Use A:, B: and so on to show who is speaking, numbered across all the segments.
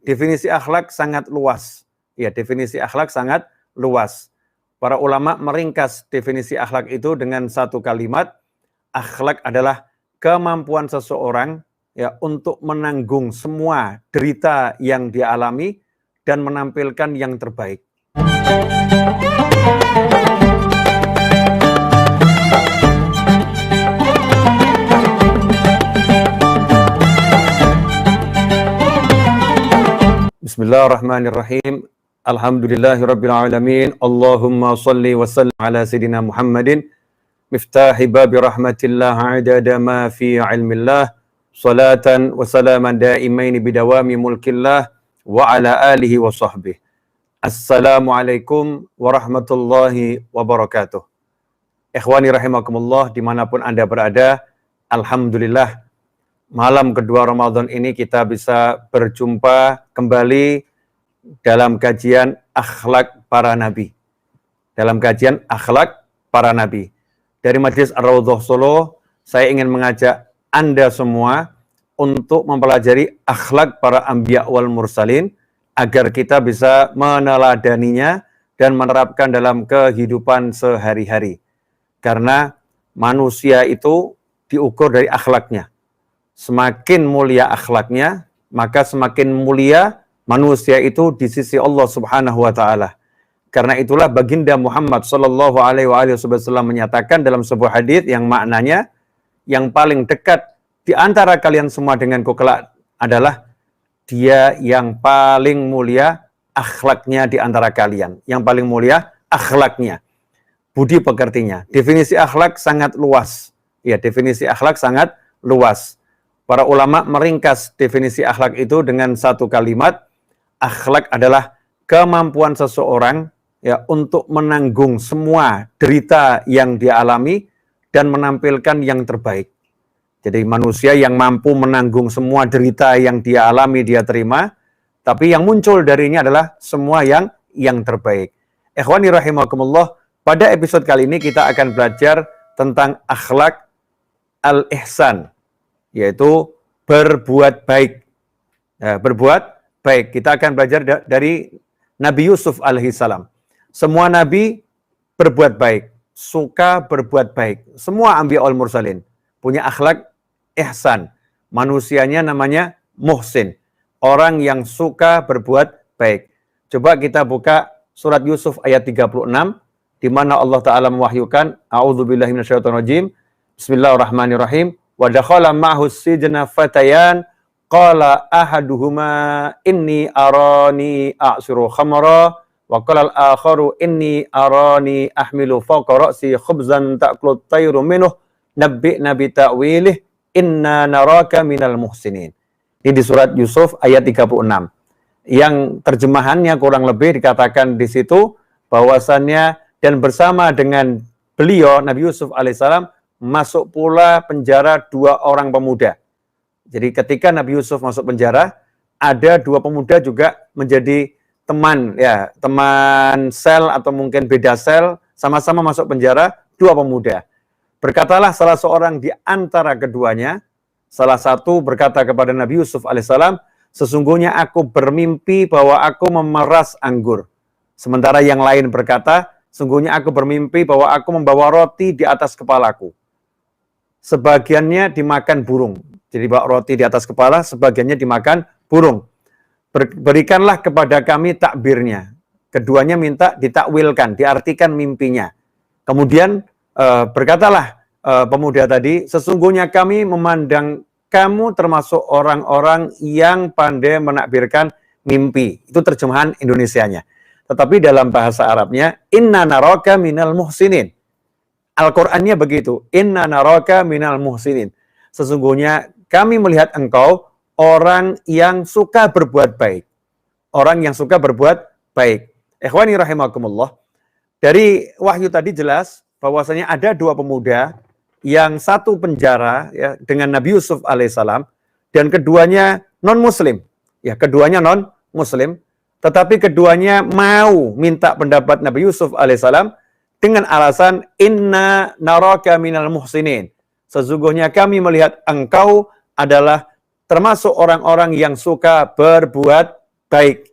A: definisi akhlak sangat luas. Ya, definisi akhlak sangat luas. Para ulama meringkas definisi akhlak itu dengan satu kalimat, akhlak adalah kemampuan seseorang ya untuk menanggung semua derita yang dia alami dan menampilkan yang terbaik. Bismillahirrahmanirrahim. Alhamdulillahirabbil alamin. Allahumma shalli wa sallim ala sayidina Muhammadin miftahi babi rahmatillah adada ma fi ilmillah salatan wa salaman daimain bidawami mulkillah wa ala alihi wa sahbihi. Assalamualaikum warahmatullahi wabarakatuh. Ikhwani rahimakumullah dimanapun Anda berada, alhamdulillah malam kedua Ramadan ini kita bisa berjumpa kembali dalam kajian akhlak para nabi. Dalam kajian akhlak para nabi. Dari Majelis Ar-Raudhah Solo, saya ingin mengajak Anda semua untuk mempelajari akhlak para anbiya wal mursalin agar kita bisa meneladaninya dan menerapkan dalam kehidupan sehari-hari. Karena manusia itu diukur dari akhlaknya. Semakin mulia akhlaknya, maka semakin mulia manusia itu di sisi Allah Subhanahu wa taala. Karena itulah baginda Muhammad sallallahu alaihi wasallam menyatakan dalam sebuah hadis yang maknanya yang paling dekat di antara kalian semua denganku kelak adalah dia yang paling mulia akhlaknya di antara kalian. Yang paling mulia akhlaknya. Budi pekertinya. Definisi akhlak sangat luas. Ya, definisi akhlak sangat luas. Para ulama meringkas definisi akhlak itu dengan satu kalimat, akhlak adalah kemampuan seseorang ya untuk menanggung semua derita yang dia alami dan menampilkan yang terbaik. Jadi manusia yang mampu menanggung semua derita yang dia alami, dia terima, tapi yang muncul darinya adalah semua yang terbaik. Ikhwani rahimakumullah, pada episode kali ini kita akan belajar tentang akhlak al-ihsan, yaitu berbuat baik. Berbuat baik. Kita akan belajar dari Nabi Yusuf alaihissalam. Semua nabi berbuat baik, suka berbuat baik. Semua anbiya wal mursalin punya akhlak ihsan. Manusianya namanya muhsin, orang yang suka berbuat baik. Coba kita buka surat Yusuf ayat 36 di mana Allah taala mewahyukan, a'udzubillahi minasyaitonirrajim. Bismillahirrahmanirrahim. Wa dakhala ma'hu sijna fatayan qala ahaduhuma inni arani a'siru khamra wa qala al-akharu inni arani ahmilu fawqa ra'si khubzan ta'kulu at-tayru minhu nabbi'na bi ta'wilih inna naraka minal muhsinin. Ini di surat Yusuf ayat 36. Yang terjemahannya kurang lebih dikatakan di situ bahwasannya dan bersama dengan beliau Nabi Yusuf alaihissalam masuk pula penjara dua orang pemuda. Jadi ketika Nabi Yusuf masuk penjara, ada dua pemuda juga menjadi teman, ya, teman sel atau mungkin beda sel, sama-sama masuk penjara, dua pemuda. Berkatalah salah seorang di antara keduanya, salah satu berkata kepada Nabi Yusuf alaihissalam, sesungguhnya aku bermimpi bahwa aku memeras anggur. Sementara yang lain berkata, sungguhnya aku bermimpi bahwa aku membawa roti di atas kepalaku. Sebagiannya dimakan burung. Jadi bawa roti di atas kepala, sebagiannya dimakan burung. Berikanlah kepada kami takbirnya. Keduanya minta ditakwilkan, diartikan mimpinya. Kemudian berkatalah pemuda tadi, sesungguhnya kami memandang kamu termasuk orang-orang yang pandai menakbirkan mimpi. Itu terjemahan Indonesianya. Tetapi dalam bahasa Arabnya, inna naraka minal muhsinin. Al-Qur'annya begitu, inna naraka minal muhsinin. Sesungguhnya kami melihat engkau orang yang suka berbuat baik. Orang yang suka berbuat baik. Ikhwani rahimakumullah. Dari wahyu tadi jelas bahwasanya ada dua pemuda yang satu penjara ya, dengan Nabi Yusuf alaihissalam dan keduanya non-muslim. Ya, keduanya non-muslim, tetapi keduanya mau minta pendapat Nabi Yusuf alaihissalam dengan alasan inna naraka minal muhsinin. Sesungguhnya kami melihat engkau adalah termasuk orang-orang yang suka berbuat baik.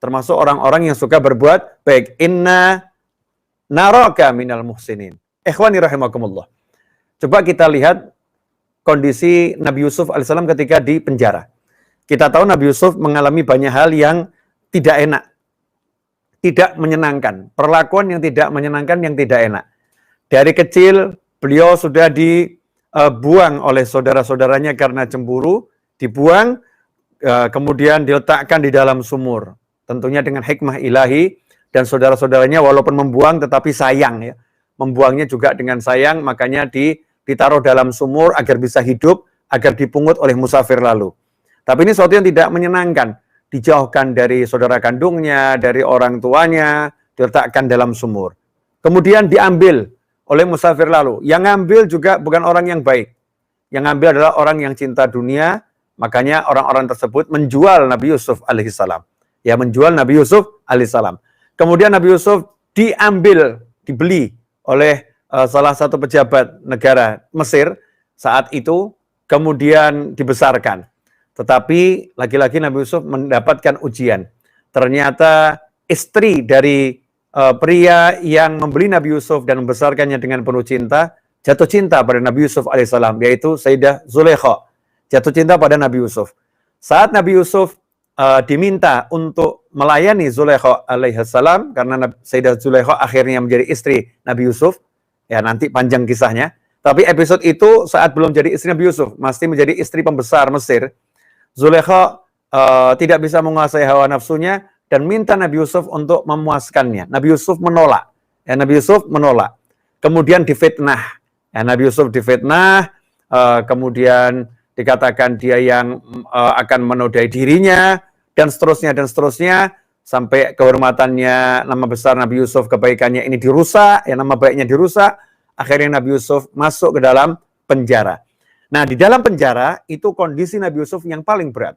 A: Termasuk orang-orang yang suka berbuat baik. Inna naraka minal muhsinin. Ikhwani rahimakumullah. Coba kita lihat kondisi Nabi Yusuf alaihissalam ketika di penjara. Kita tahu Nabi Yusuf mengalami banyak hal yang tidak enak, tidak menyenangkan, perlakuan yang tidak menyenangkan, yang tidak enak. Dari kecil beliau sudah dibuang oleh saudara-saudaranya karena cemburu, dibuang, kemudian diletakkan di dalam sumur. Tentunya dengan hikmah ilahi, dan saudara-saudaranya walaupun membuang tetapi sayang ya. Membuangnya juga dengan sayang, makanya ditaruh dalam sumur agar bisa hidup, agar dipungut oleh musafir lalu. Tapi ini sesuatu yang tidak menyenangkan. Dijauhkan dari saudara kandungnya, dari orang tuanya, diletakkan dalam sumur. Kemudian diambil oleh musafir lalu. Yang ngambil juga bukan orang yang baik. Yang ngambil adalah orang yang cinta dunia, makanya orang-orang tersebut menjual Nabi Yusuf alaihissalam. Ya, menjual Nabi Yusuf alaihissalam. Kemudian Nabi Yusuf diambil, dibeli oleh salah satu pejabat negara Mesir saat itu, kemudian dibesarkan. Tetapi lagi-lagi Nabi Yusuf mendapatkan ujian. Ternyata istri dari pria yang membeli Nabi Yusuf dan membesarkannya dengan penuh cinta, jatuh cinta pada Nabi Yusuf alaihissalam, yaitu Sayyidah Zulaikha. Jatuh cinta pada Nabi Yusuf. Saat Nabi Yusuf diminta untuk melayani Zulaikha alaihissalam, karena Sayyidah Zulaikha akhirnya menjadi istri Nabi Yusuf, ya nanti panjang kisahnya. Tapi episode itu saat belum jadi istri Nabi Yusuf, masih menjadi istri pembesar Mesir. Zulaikha tidak bisa menguasai hawa nafsunya dan minta Nabi Yusuf untuk memuaskannya. Nabi Yusuf menolak. Ya, Nabi Yusuf menolak. Kemudian difitnah. Ya, Nabi Yusuf difitnah, kemudian dikatakan dia yang akan menodai dirinya, dan seterusnya, sampai kehormatannya, nama besar Nabi Yusuf, kebaikannya ini dirusak, ya nama baiknya dirusak, akhirnya Nabi Yusuf masuk ke dalam penjara. Nah, di dalam penjara, itu kondisi Nabi Yusuf yang paling berat.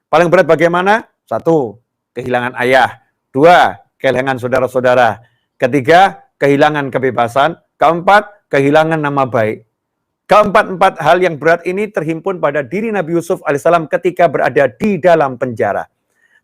A: Paling berat bagaimana? 1, kehilangan ayah. 2, kehilangan saudara-saudara. 3, kehilangan kebebasan. 4, kehilangan nama baik. Keempat hal yang berat ini terhimpun pada diri Nabi Yusuf alaihissalam ketika berada di dalam penjara.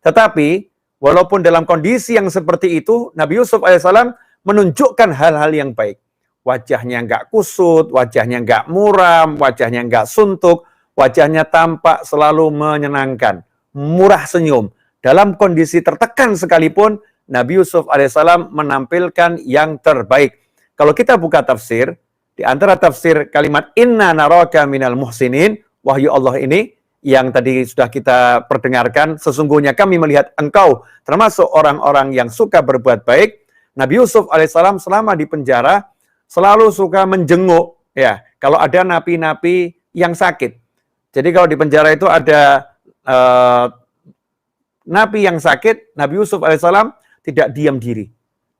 A: Tetapi, walaupun dalam kondisi yang seperti itu, Nabi Yusuf alaihissalam menunjukkan hal-hal yang baik. Wajahnya nggak kusut, wajahnya nggak muram, wajahnya nggak suntuk, wajahnya tampak selalu menyenangkan, murah senyum. Dalam kondisi tertekan sekalipun, Nabi Yusuf alaihissalam menampilkan yang terbaik. Kalau kita buka tafsir, di antara tafsir kalimat inna naraka minal muhsinin, wahyu Allah ini yang tadi sudah kita perdengarkan, sesungguhnya kami melihat engkau termasuk orang-orang yang suka berbuat baik. Nabi Yusuf alaihissalam selama di penjara selalu suka menjenguk, ya, kalau ada napi-napi yang sakit. Jadi kalau di penjara itu ada napi yang sakit, Nabi Yusuf alaihissalam tidak diam diri.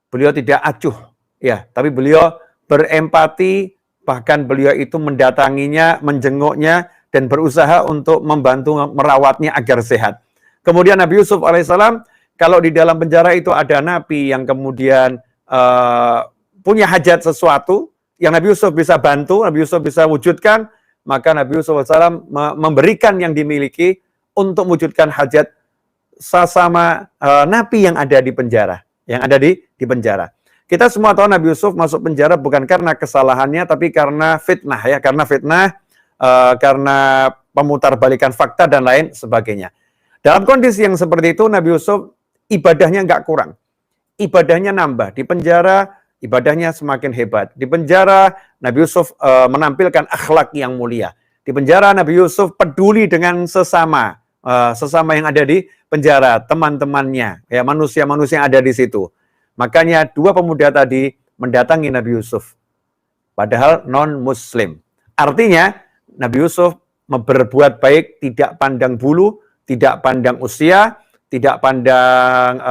A: Beliau tidak acuh, ya, tapi beliau berempati, bahkan beliau itu mendatanginya, menjenguknya, dan berusaha untuk membantu merawatnya agar sehat. Kemudian Nabi Yusuf alaihissalam, kalau di dalam penjara itu ada napi yang kemudian punya hajat sesuatu, yang Nabi Yusuf bisa bantu, Nabi Yusuf bisa wujudkan, maka Nabi Yusuf alaihissalam memberikan yang dimiliki untuk mewujudkan hajat sesama napi yang ada di penjara, di penjara. Kita semua tahu Nabi Yusuf masuk penjara bukan karena kesalahannya, tapi karena fitnah, ya, karena pemutarbalikan fakta dan lain sebagainya. Dalam kondisi yang seperti itu, Nabi Yusuf ibadahnya nggak kurang, ibadahnya nambah. Di penjara ibadahnya semakin hebat. Di penjara Nabi Yusuf menampilkan akhlak yang mulia. Di penjara Nabi Yusuf peduli dengan sesama yang ada di penjara, teman-temannya, ya, manusia-manusia yang ada di situ. Makanya 2 pemuda tadi mendatangi Nabi Yusuf, padahal non-muslim. Artinya Nabi Yusuf berbuat baik, tidak pandang bulu, tidak pandang usia, tidak pandang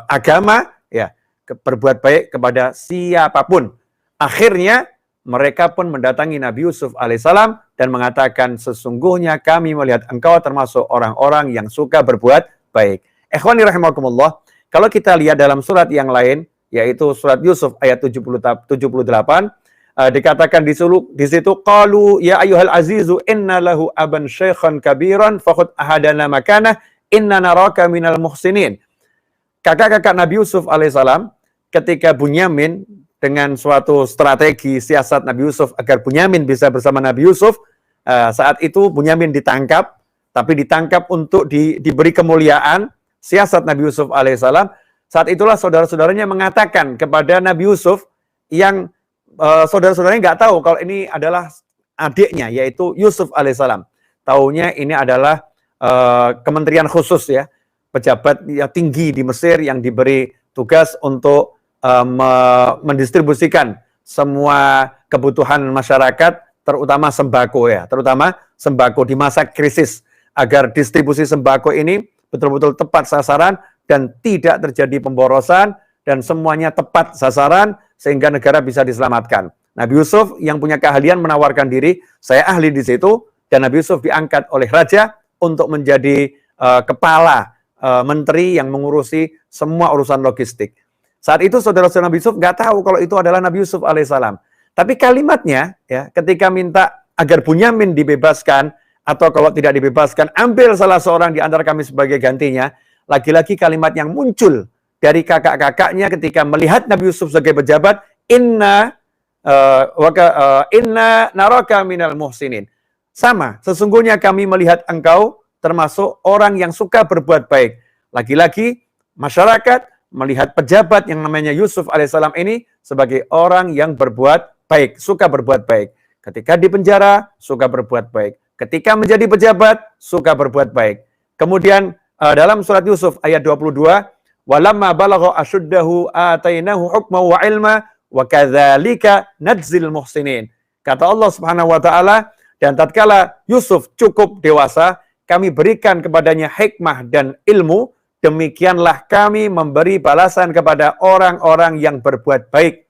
A: agama, ya, berbuat baik kepada siapapun. Akhirnya mereka pun mendatangi Nabi Yusuf alaihissalam dan mengatakan, sesungguhnya kami melihat engkau termasuk orang-orang yang suka berbuat baik. Ikhwani rahimakumullah. Kalau kita lihat dalam surat yang lain, yaitu surat Yusuf ayat 78, dikatakan di situ, qalu ya ayyuhal azizu inna lahu aban syaikhan kabiran fakhud ahadana makanah inna naraka minal muhsinin. Kakak-kakak Nabi Yusuf alaihissalam ketika Bunyamin dengan suatu strategi siasat Nabi Yusuf agar Bunyamin bisa bersama Nabi Yusuf, saat itu Bunyamin ditangkap, tapi ditangkap untuk diberi kemuliaan. Siasat Nabi Yusuf alaihissalam, saat itulah saudara-saudaranya mengatakan kepada Nabi Yusuf yang saudara-saudaranya nggak tahu kalau ini adalah adiknya, yaitu Yusuf alaihissalam. Taunya ini adalah kementerian khusus ya, pejabat ya, tinggi di Mesir yang diberi tugas untuk mendistribusikan semua kebutuhan masyarakat, terutama sembako ya, terutama sembako di masa krisis, agar distribusi sembako ini betul-betul tepat sasaran dan tidak terjadi pemborosan dan semuanya tepat sasaran sehingga negara bisa diselamatkan. Nabi Yusuf yang punya keahlian menawarkan diri, saya ahli di situ, dan Nabi Yusuf diangkat oleh raja untuk menjadi kepala menteri yang mengurusi semua urusan logistik. Saat itu saudara-saudara Nabi Yusuf nggak tahu kalau itu adalah Nabi Yusuf alaihissalam. Tapi kalimatnya ya, ketika minta agar Bunyamin dibebaskan, atau kalau tidak dibebaskan, ambil salah seorang di antara kami sebagai gantinya, lagi-lagi kalimat yang muncul dari kakak-kakaknya ketika melihat Nabi Yusuf sebagai pejabat, inna naraka minal muhsinin. Sama, sesungguhnya kami melihat engkau termasuk orang yang suka berbuat baik. Lagi-lagi masyarakat melihat pejabat yang namanya Yusuf alaihissalam ini sebagai orang yang berbuat baik, suka berbuat baik. Ketika di penjara, suka berbuat baik. Ketika menjadi pejabat, suka berbuat baik. Kemudian dalam surat Yusuf ayat 22, walamma balagha ashuddahu atainahu hukma wa ilma wa kadzalika nadzil muhsinin. Kata Allah Subhanahu wa taala, dan tatkala Yusuf cukup dewasa, kami berikan kepadanya hikmah dan ilmu, demikianlah kami memberi balasan kepada orang-orang yang berbuat baik.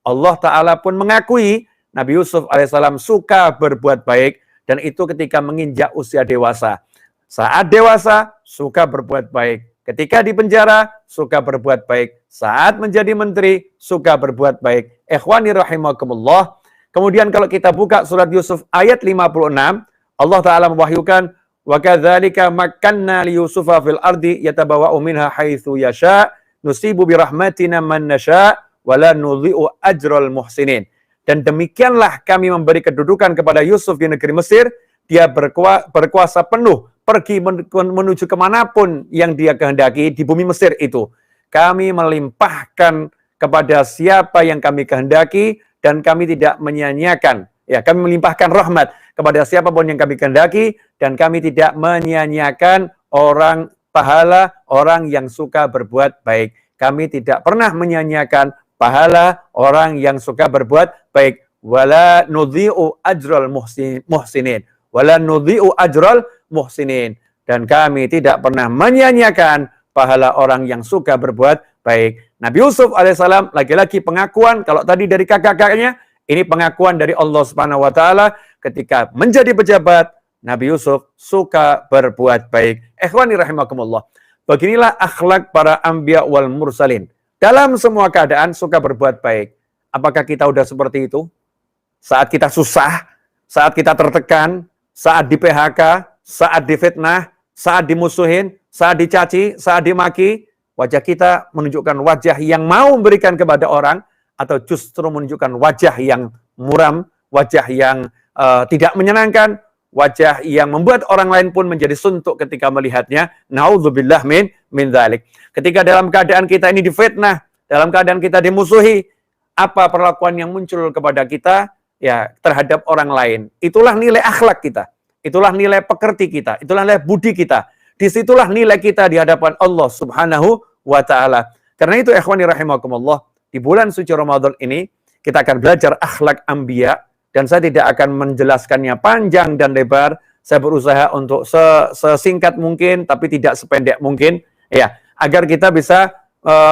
A: Allah Ta'ala pun mengakui Nabi Yusuf alaihissalam suka berbuat baik, dan itu ketika menginjak usia dewasa. Saat dewasa, suka berbuat baik. Ketika di penjara, suka berbuat baik. Saat menjadi menteri, suka berbuat baik. Ikhwani rahimakumullah. Kemudian kalau kita buka surat Yusuf ayat 56, Allah Ta'ala mewahyukan, وَكَذَلِكَ مَكَّنَّا لِيُوسُفَ فِي الْأَرْضِ يَتَبَوَّأُ مِنْهَا حَيْثُ يَشَاءُ نُصِيبُ بِرَحْمَتِنَا مَنْ نَشَاءُ وَلَا نُضِيعُ أَجْرَ الْمُحْسِنِينَ. Dan demikianlah kami memberi kedudukan kepada Yusuf di negeri Mesir. Dia berkuasa penuh, pergi menuju kemanapun yang dia kehendaki di bumi Mesir itu. Kami melimpahkan kepada siapa yang kami kehendaki, dan kami tidak menyia-nyiakan. Ya, kami melimpahkan rahmat kepada siapapun yang kami kehendaki, dan kami tidak menyia-nyiakan pahala orang yang suka berbuat baik. Kami tidak pernah menyia-nyiakan pahala orang yang suka berbuat baik. Wala nudhi'u ajral muhsinin. Wala nudhi'u ajral muhsinin. Dan kami tidak pernah menyia-nyiakan pahala orang yang suka berbuat baik. Nabi Yusuf alaihissalam lagi-lagi pengakuan, kalau tadi dari kakak-kakaknya, ini pengakuan dari Allah Subhanahu wa taala ketika menjadi pejabat, Nabi Yusuf suka berbuat baik. Ikhwani rahimakumullah. Beginilah akhlak para anbiya wal mursalin. Dalam semua keadaan suka berbuat baik. Apakah kita udah seperti itu? Saat kita susah, saat kita tertekan, saat di PHK, saat difitnah, saat dimusuhin, saat dicaci, saat dimaki, wajah kita menunjukkan wajah yang mau memberikan kepada orang, atau justru menunjukkan wajah yang muram, wajah yang tidak menyenangkan, wajah yang membuat orang lain pun menjadi suntuk ketika melihatnya. Naudzubillah min dzalik. Ketika dalam keadaan kita ini difitnah, dalam keadaan kita dimusuhi, apa perlakuan yang muncul kepada kita ya terhadap orang lain? Itulah nilai akhlak kita. Itulah nilai pekerti kita, itulah nilai budi kita. Disitulah nilai kita di hadapan Allah Subhanahu wa taala. Karena itu ikhwani rahimakumullah, di bulan suci Ramadan ini kita akan belajar akhlak anbiya, dan saya tidak akan menjelaskannya panjang dan lebar. Saya berusaha untuk sesingkat mungkin tapi tidak sependek mungkin ya, agar kita bisa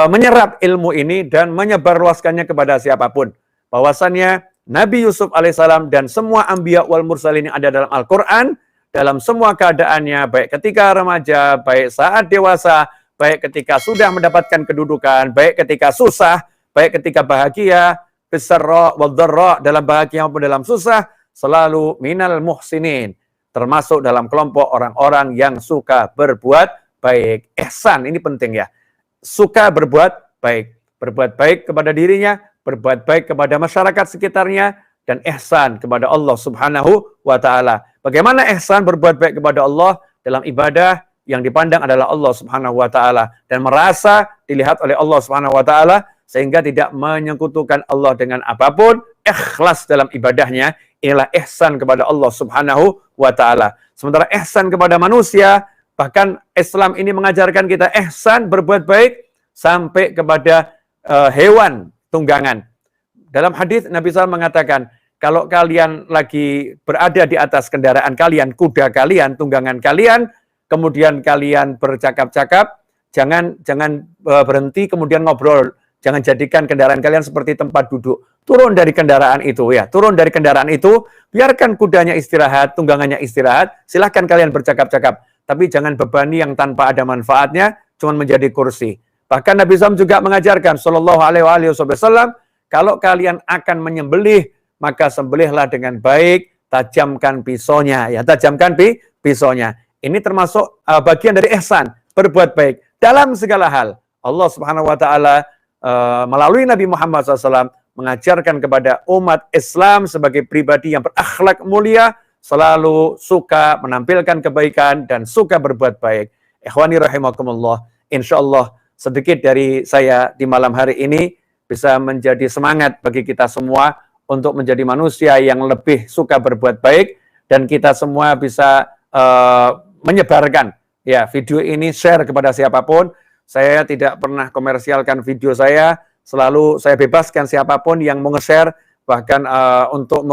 A: menyerap ilmu ini dan menyebarluaskannya kepada siapapun. Bahwasannya Nabi Yusuf alaihissalam dan semua anbiya wal mursalin yang ada dalam Al-Qur'an, dalam semua keadaannya, baik ketika remaja, baik saat dewasa, baik ketika sudah mendapatkan kedudukan, baik ketika susah, baik ketika bahagia, bisarra wal dharra, dalam bahagia maupun dalam susah, selalu minal muhsinin, termasuk dalam kelompok orang-orang yang suka berbuat baik. Ihsan ini penting ya. Suka berbuat baik. Berbuat baik kepada dirinya, berbuat baik kepada masyarakat sekitarnya, dan ihsan kepada Allah Subhanahu wa Ta'ala. Bagaimana ihsan berbuat baik kepada Allah dalam ibadah yang dipandang adalah Allah Subhanahu wa Ta'ala dan merasa dilihat oleh Allah Subhanahu wa Ta'ala sehingga tidak menyekutukan Allah dengan apapun, ikhlas dalam ibadahnya, inilah ihsan kepada Allah Subhanahu wa Ta'ala. Sementara ihsan kepada manusia, bahkan Islam ini mengajarkan kita ihsan berbuat baik sampai kepada hewan tunggangan. Dalam hadis Nabi SAW mengatakan, kalau kalian lagi berada di atas kendaraan kalian, kuda kalian, tunggangan kalian, kemudian kalian bercakap-cakap, jangan berhenti kemudian ngobrol. Jangan jadikan kendaraan kalian seperti tempat duduk. Turun dari kendaraan itu ya, turun dari kendaraan itu, biarkan kudanya istirahat, tunggangannya istirahat, silahkan kalian bercakap-cakap. Tapi jangan bebani yang tanpa ada manfaatnya, cuma menjadi kursi. Bahkan Nabi SAW juga mengajarkan, Sallallahu Alaihi Wasallam, kalau kalian akan menyembelih, maka sembelihlah dengan baik, tajamkan pisaunya. Ya, tajamkan pisaunya. Ini termasuk bagian dari ihsan, berbuat baik dalam segala hal. Allah Subhanahu Wa Taala melalui Nabi Muhammad SAW mengajarkan kepada umat Islam sebagai pribadi yang berakhlak mulia, selalu suka menampilkan kebaikan dan suka berbuat baik. Ikhwani rahimakumullah, insyaallah sedikit dari saya di malam hari ini bisa menjadi semangat bagi kita semua untuk menjadi manusia yang lebih suka berbuat baik, dan kita semua bisa menyebarkan ya video ini, share kepada siapapun. Saya tidak pernah komersialkan video saya, selalu saya bebaskan siapapun yang mau nge-share, bahkan untuk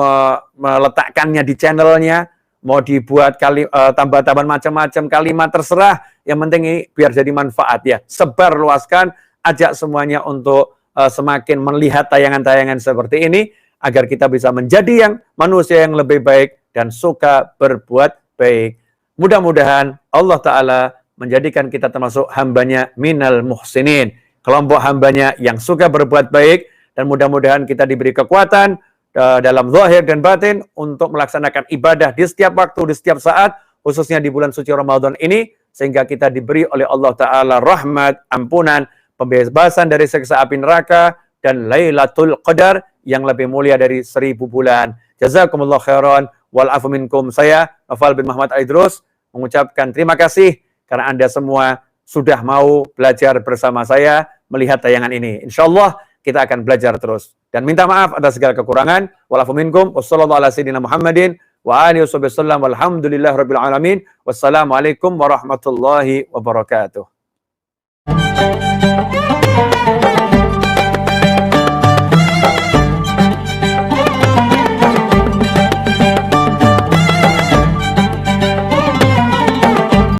A: meletakkannya di channelnya, mau dibuat tambah-tambahan macam-macam kalimat, terserah, yang penting ini biar jadi manfaat ya. Sebar, luaskan, ajak semuanya untuk semakin melihat tayangan-tayangan seperti ini, agar kita bisa menjadi yang manusia yang lebih baik dan suka berbuat baik. Mudah-mudahan Allah Ta'ala menjadikan kita termasuk hambanya minal muhsinin, kelompok hambanya yang suka berbuat baik, dan mudah-mudahan kita diberi kekuatan dalam zahir dan batin untuk melaksanakan ibadah di setiap waktu, di setiap saat, khususnya di bulan suci Ramadan ini, sehingga kita diberi oleh Allah Ta'ala rahmat, ampunan, pembebasan dari siksa api neraka, dan Lailatul Qadar yang lebih mulia dari 1000 bulan. Jazakumullah khairan wal afu minkum. Saya Noval bin Muhammad Aidrus mengucapkan terima kasih karena Anda semua sudah mau belajar bersama saya melihat tayangan ini. Insyaallah kita akan belajar terus. Dan minta maaf atas segala kekurangan. Wal afu minkum. Wassallallahu ala sayyidina Muhammadin wa alihi wasallam. Walhamdulillah rabbil alamin. Wassalamualaikum warahmatullahi wabarakatuh.